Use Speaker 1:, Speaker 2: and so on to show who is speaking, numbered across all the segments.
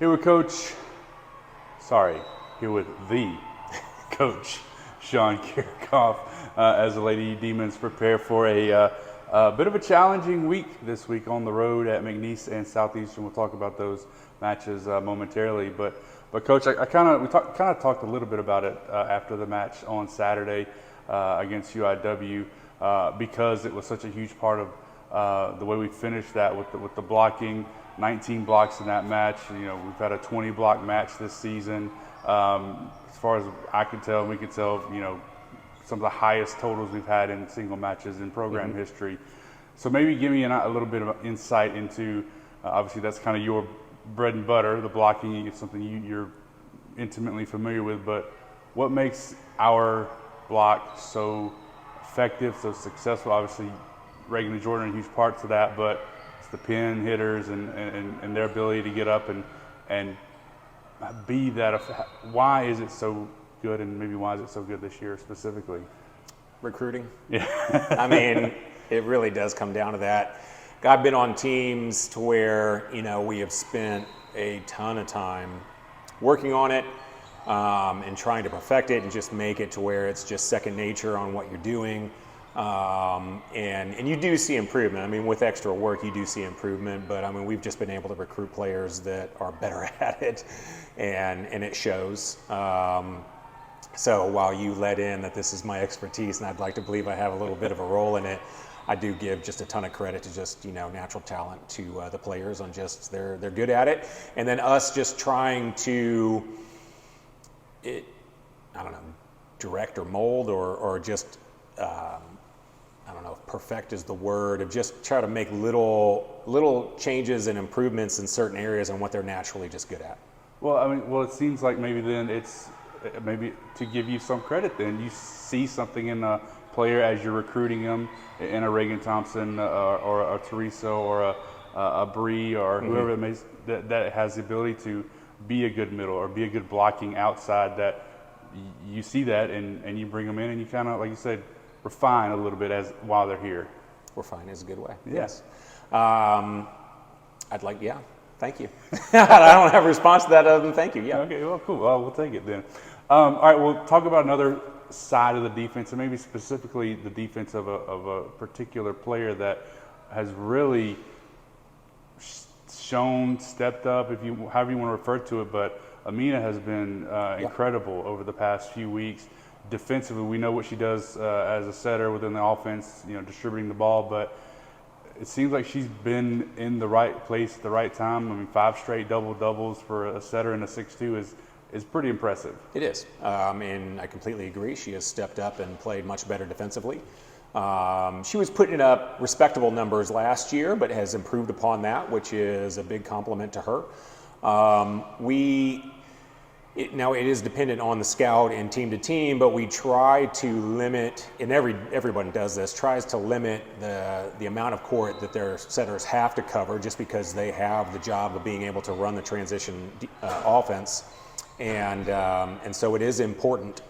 Speaker 1: Here with the coach, Sean Kiracofe, as the Lady Demons prepare for a bit of a challenging week this week on the road at McNeese and Southeastern. We'll talk about those matches momentarily, but Coach, we talked a little bit about it after the match on Saturday against UIW because it was such a huge part of the way we finished that with the blocking. 19 blocks in that match. You know, we've had a 20 block match this season. As far as I can tell, we can tell, you know, some of the highest totals we've had in single matches in program history. So maybe give me a little bit of insight into, obviously that's kind of your bread and butter, the blocking. It's something you're intimately familiar with, but what makes our block so effective, so successful? Obviously, Reagan and Jordan are huge parts of that, but the pin hitters and their ability to get up and be that. Why is it so good, and maybe why is it so good this year specifically?
Speaker 2: Recruiting.
Speaker 1: Yeah.
Speaker 2: I mean, it really does come down to that. I've been on teams to where, you know, we have spent a ton of time working on it and trying to perfect it and just make it to where it's just second nature on what you're doing. And you do see improvement. I mean, with extra work, you do see improvement, but I mean, we've just been able to recruit players that are better at it, and it shows. So while you let in that this is my expertise, and I'd like to believe I have a little bit of a role in it, I do give just a ton of credit to just, you know, natural talent to the players on just they're good at it, and then us just trying to, I don't know, direct or mold or just. I don't know if perfect is the word, of just try to make little changes and improvements in certain areas on what they're naturally just good at.
Speaker 1: Well, I mean, it seems like maybe then it's maybe to give you some credit. Then you see something in a player as you're recruiting them, in a Reagan Thompson or a Teresa or a Bree or whoever it may, that has the ability to be a good middle or be a good blocking outside. That you see that and you bring them in and you kind of, like you said, refine a little bit while they're here.
Speaker 2: Refine is a good way.
Speaker 1: Yeah.
Speaker 2: Yes. Thank you. I don't have a response to that other than thank you. Yeah.
Speaker 1: Okay, well, cool. Well, we'll take it then. All right, we'll talk about another side of the defense, and maybe specifically the defense of a particular player that has really stepped up, however you want to refer to it, but Amina has been incredible over the past few weeks. Defensively, we know what she does as a setter within the offense, you know, distributing the ball, but it seems like she's been in the right place at the right time. I mean, 5 straight doubles for a setter in a 6'2" is pretty impressive.
Speaker 2: It is, and I completely agree. She has stepped up and played much better defensively. She was putting up respectable numbers last year, but has improved upon that, which is a big compliment to her. Now it is dependent on the scout and team to team, but we try to limit, and everyone does this, tries to limit the amount of court that their setters have to cover, just because they have the job of being able to run the transition offense, and so it is important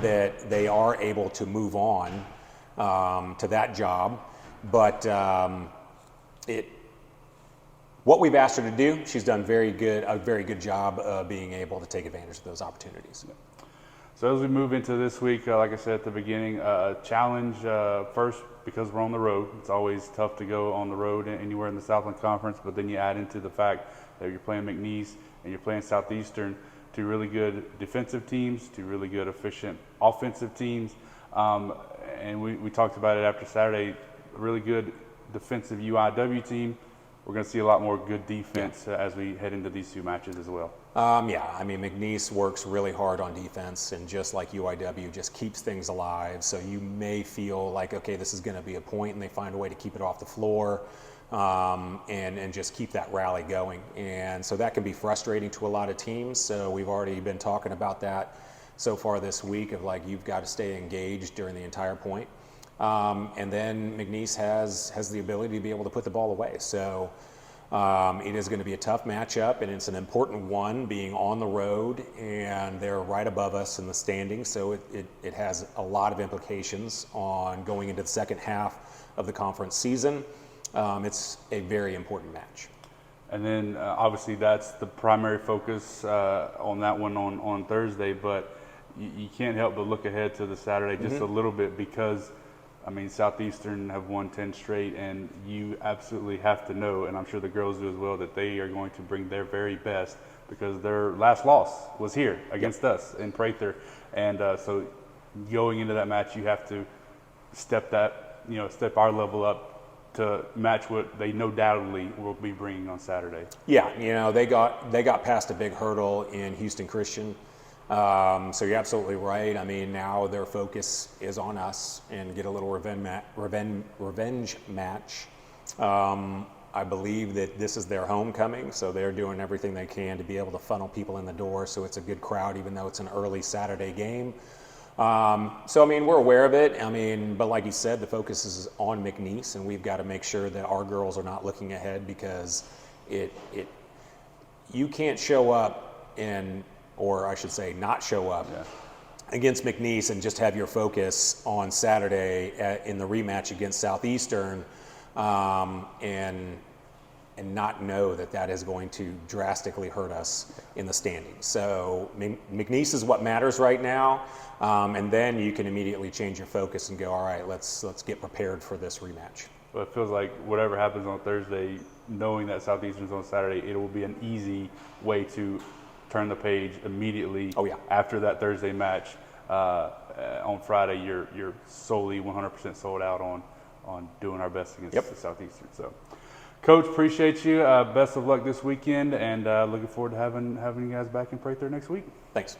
Speaker 2: that they are able to move on to that job, but what we've asked her to do, she's done a very good job of being able to take advantage of those opportunities.
Speaker 1: So as we move into this week, like I said at the beginning, challenge first because we're on the road. It's always tough to go on the road anywhere in the Southland Conference, but then you add into the fact that you're playing McNeese and you're playing Southeastern, 2 really good defensive teams, 2 really good efficient offensive teams. And we talked about it after Saturday, a really good defensive UIW team. We're going to see a lot more good defense as we head into these 2 matches as well.
Speaker 2: I mean, McNeese works really hard on defense, and just like UIW, just keeps things alive. So you may feel like, okay, this is going to be a point, and they find a way to keep it off the floor and just keep that rally going. And so that can be frustrating to a lot of teams. So we've already been talking about that so far this week of like, you've got to stay engaged during the entire point. And then McNeese has the ability to be able to put the ball away. So it is going to be a tough matchup, and it's an important one, being on the road, and they're right above us in the standings. So it has a lot of implications on going into the second half of the conference season. It's a very important match.
Speaker 1: And then obviously that's the primary focus on that one on Thursday. But you can't help but look ahead to the Saturday just a little bit because, I mean, Southeastern have won 10 straight, and you absolutely have to know, and I'm sure the girls do as well, that they are going to bring their very best because their last loss was here against us in Prather. And so going into that match, you have to step our level up to match what they no doubtedly will be bringing on Saturday.
Speaker 2: Yeah, they got past a big hurdle in Houston Christian. So you're absolutely right. I mean, now their focus is on us and get a little revenge match. I believe that this is their homecoming, so they're doing everything they can to be able to funnel people in the door so it's a good crowd, even though it's an early Saturday game. So, I mean, we're aware of it. I mean, but like you said, the focus is on McNeese, and we've got to make sure that our girls are not looking ahead because you can't show up or I should say not show up against McNeese and just have your focus on Saturday in the rematch against Southeastern and not know that is going to drastically hurt us in the standings. So McNeese is what matters right now, and then you can immediately change your focus and go, all right, let's get prepared for this rematch.
Speaker 1: Well, it feels like whatever happens on Thursday, knowing that Southeastern's on Saturday, it will be an easy way to turn the page immediately. After that Thursday match. On Friday, you're solely 100% sold out on doing our best against the Southeastern. So, Coach, appreciate you. Best of luck this weekend, and looking forward to having you guys back in Prather next week.
Speaker 2: Thanks.